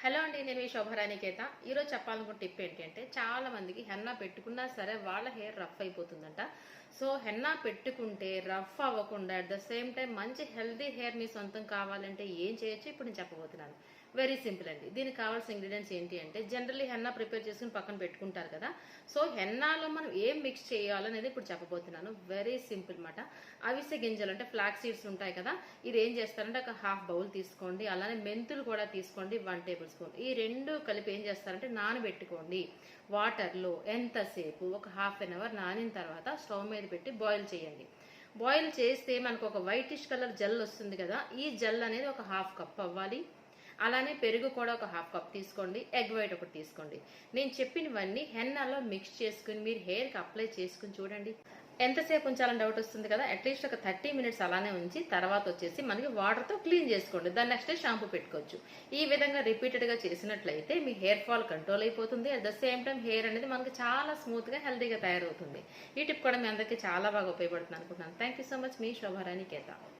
Hello అండి, నేను మీ శోభరాణికేత. ఈరోజు చెప్పాలనుకున్న టిప్ ఏంటి అంటే, చాలా మందికి హెన్నా పెట్టుకున్నా సరే వాళ్ళ హెయిర్ రఫ్ అయిపోతుందంట. సో హెన్నా పెట్టుకుంటే రఫ్ అవ్వకుండా అట్ ద సేమ్ టైం మంచి హెల్దీ హెయిర్ మీ సొంతం కావాలంటే ఏం చేయొచ్చు ఇప్పుడు నేను చెప్పబోతున్నాను. వెరీ సింపుల్ అండి. దీనికి కావాల్సిన ఇంగ్రీడియంట్స్ ఏంటి అంటే, జనరల్లీ హెన్నా ప్రిపేర్ చేసుకుని పక్కన పెట్టుకుంటారు కదా. సో హెన్నాలో మనం ఏం మిక్స్ చేయాలనేది ఇప్పుడు చెప్పబోతున్నాను. వెరీ సింపుల్ మాట. అవిసె గింజలు అంటే ఫ్లాక్ సీడ్స్ ఉంటాయి కదా, ఇది ఏం చేస్తారంటే ఒక హాఫ్ బౌల్ తీసుకోండి. అలానే మెంతులు కూడా తీసుకోండి, 1 టేబుల్ స్పూన్. ఈ రెండు కలిపి ఏం చేస్తారంటే నానబెట్టుకోండి వాటర్లో. ఎంతసేపు ఒక హాఫ్ అన్ అవర్ నానిన తర్వాత స్టవ్ మీద పెట్టి బాయిల్ చేయండి. బాయిల్ చేస్తే మనకు ఒక వైటిష్ కలర్ జెల్ వస్తుంది కదా, ఈ జెల్ అనేది ఒక హాఫ్ కప్ అవ్వాలి. అలానే పెరుగు కూడా ఒక హాఫ్ కప్ తీసుకోండి. ఎగ్ వైట్ ఒకటి తీసుకోండి. నేను చెప్పినవన్నీ హెన్నాలో మిక్స్ చేసుకుని మీరు హెయిర్కి అప్లై చేసుకుని చూడండి. ఎంతసేపు ఉంచాలని డౌట్ వస్తుంది కదా, అట్లీస్ట్ ఒక 30 మినిట్స్ అలానే ఉంచి తర్వాత వచ్చేసి మనకి వాటర్తో క్లీన్ చేసుకోండి. దాని నెక్స్ట్ డే షాంపూ పెట్టుకోవచ్చు. ఈ విధంగా రిపీటెడ్గా చేసినట్లయితే మీ హెయిర్ ఫాల్ కంట్రోల్ అయిపోతుంది. At the same time hair అనేది మనకి చాలా స్మూత్గా హెల్దీగా తయారవుతుంది. ఈ టిప్ కూడా మీ అందరికీ చాలా బాగా ఉపయోగపడుతుంది అనుకుంటున్నాను. Thank you so much. మీ శోభారాణికేత.